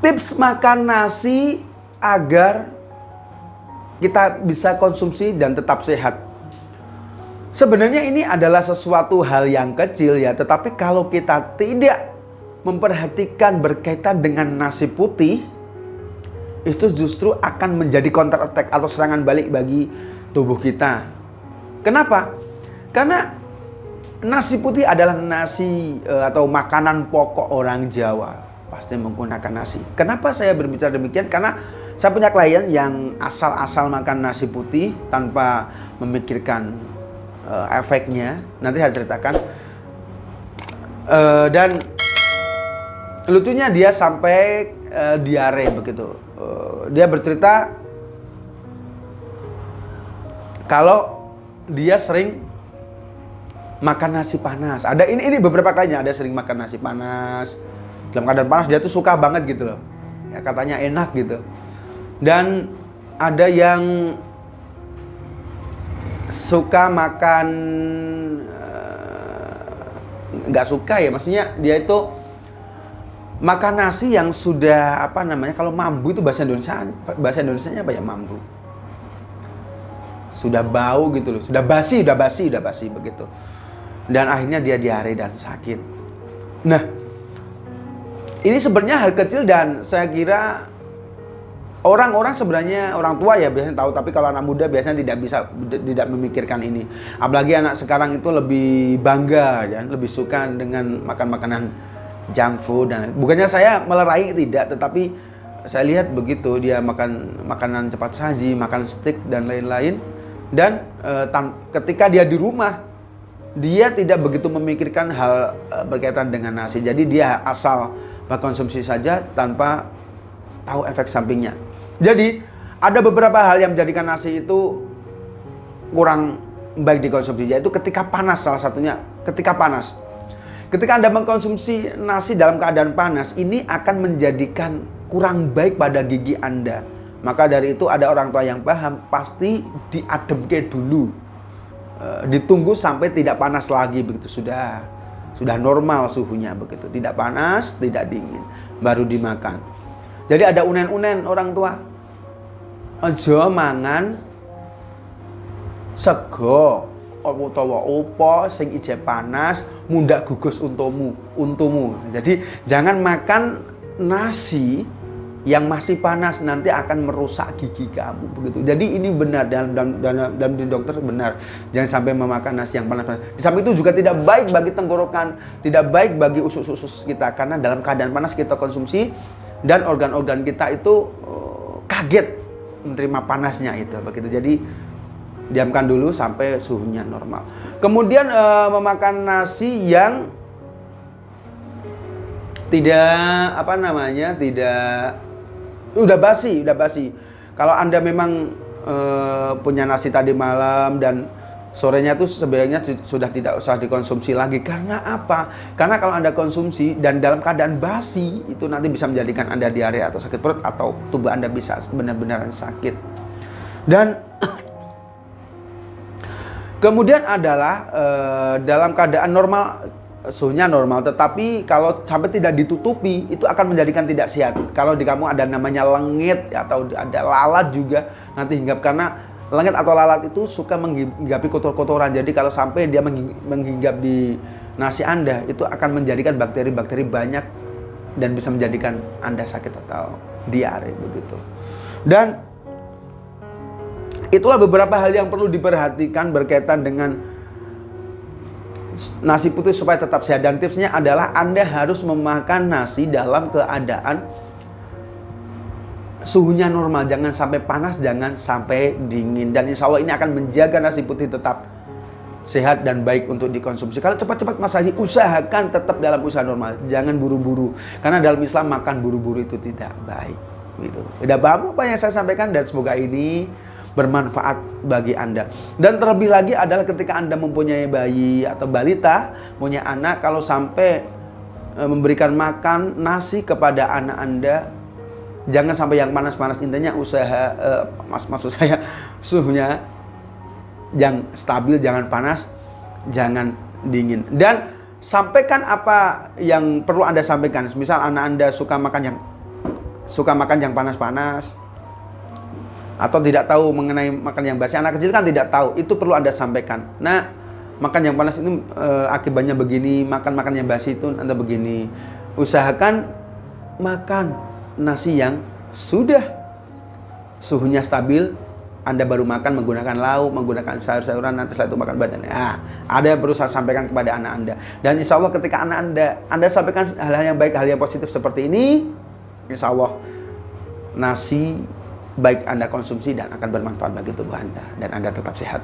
Tips makan nasi agar kita bisa konsumsi dan tetap sehat. Sebenarnya ini adalah sesuatu hal yang kecil ya, tetapi kalau kita tidak memperhatikan berkaitan dengan nasi putih, itu justru akan menjadi counter attack atau serangan balik bagi tubuh kita. Kenapa? Karena nasi putih adalah nasi atau makanan pokok orang Jawa. Pasti menggunakan nasi. Kenapa saya berbicara demikian? Karena saya punya klien yang asal-asal makan nasi putih tanpa memikirkan efeknya. Nanti saya ceritakan. Dan lucunya dia sampai diare begitu. Dia bercerita kalau dia sering makan nasi panas. Ada ini beberapa kalinya ada sering makan nasi panas. Dalam keadaan panas dia tuh suka banget gitu loh. Ya, katanya enak gitu. Dan ada yang suka makan nggak suka ya, maksudnya dia itu makan nasi yang sudah apa namanya, kalau mambu itu bahasa Indonesianya apa ya, mambu. Sudah bau gitu loh, sudah basi begitu. Dan akhirnya dia diare dan sakit. Nah, ini sebenarnya hal kecil dan saya kira orang-orang sebenarnya, orang tua ya biasanya tahu, tapi kalau anak muda biasanya tidak memikirkan ini. Apalagi anak sekarang itu lebih bangga dan lebih suka dengan makan makanan junk food, dan bukannya saya melerai, tidak, tetapi saya lihat begitu dia makan makanan cepat saji, makan steak dan lain-lain. Dan ketika dia di rumah, dia tidak begitu memikirkan hal berkaitan dengan nasi. Jadi dia asal konsumsi saja tanpa tahu efek sampingnya. Jadi ada beberapa hal yang menjadikan nasi itu kurang baik dikonsumsi, yaitu ketika panas. Salah satunya ketika panas. Ketika Anda mengkonsumsi nasi dalam keadaan panas, ini akan menjadikan kurang baik pada gigi Anda. Maka dari itu ada orang tua yang paham, pasti diademke dulu. Ditunggu sampai tidak panas lagi, begitu sudah normal suhunya begitu, tidak panas, tidak dingin, baru dimakan. Jadi ada unen-unen orang tua. Aja mangan sego utawa opo sing ije panas mundak gugus untumu. Jadi jangan makan nasi yang masih panas, nanti akan merusak gigi kamu begitu. Jadi ini benar dalam dokter benar. Jangan sampai memakan nasi yang panas-panas. Di samping itu juga tidak baik bagi tenggorokan, tidak baik bagi usus-usus kita, karena dalam keadaan panas kita konsumsi dan organ-organ kita itu kaget menerima panasnya itu begitu. Jadi diamkan dulu sampai suhunya normal. Kemudian memakan nasi yang tidak udah basi. Kalau Anda memang punya nasi tadi malam dan sorenya tuh sebenarnya sudah tidak usah dikonsumsi lagi. Karena apa? Karena kalau Anda konsumsi dan dalam keadaan basi, itu nanti bisa menjadikan Anda diare atau sakit perut, atau tubuh Anda bisa benar-benar sakit. Dan kemudian adalah dalam keadaan normal, suhunya normal, tetapi kalau sampai tidak ditutupi itu akan menjadikan tidak sehat. Kalau di kamu ada namanya lengit atau ada lalat juga, nanti hinggap, karena lengit atau lalat itu suka menghinggapi kotor-kotoran. Jadi kalau sampai dia menghinggap di nasi Anda, itu akan menjadikan bakteri-bakteri banyak dan bisa menjadikan Anda sakit atau diare begitu. Dan itulah beberapa hal yang perlu diperhatikan berkaitan dengan nasi putih supaya tetap sehat. Dan tipsnya adalah Anda harus memakan nasi dalam keadaan suhunya normal. Jangan sampai panas, jangan sampai dingin. Dan insya Allah ini akan menjaga nasi putih tetap sehat dan baik untuk dikonsumsi. Kalau cepat-cepat Mas Haji, usahakan tetap dalam usaha normal. Jangan buru-buru. Karena dalam Islam makan buru-buru itu tidak baik. Gitu. Udah paham apa yang saya sampaikan? Dan semoga ini bermanfaat bagi Anda. Dan terlebih lagi adalah ketika Anda mempunyai bayi atau balita, punya anak, kalau sampai memberikan makan nasi kepada anak Anda, jangan sampai yang panas-panas. Intinya usaha, maksud saya suhunya yang stabil, jangan panas, jangan dingin. Dan sampaikan apa yang perlu Anda sampaikan. Misal anak Anda suka makan yang suka makan yang panas-panas, atau tidak tahu mengenai makan yang basi. Anak kecil kan tidak tahu, itu perlu Anda sampaikan. Nah, makan yang panas itu akibatnya begini, makan yang basi itu Anda begini. Usahakan makan nasi yang sudah suhunya stabil, Anda baru makan menggunakan lauk, menggunakan sayur-sayuran, nanti setelah itu makan badannya. Nah, ada yang perlu saya sampaikan kepada anak Anda. Dan insya Allah ketika anak Anda sampaikan hal-hal yang baik, hal yang positif seperti ini, insya Allah nasi baik Anda konsumsi dan akan bermanfaat bagi tubuh Anda dan Anda tetap sehat.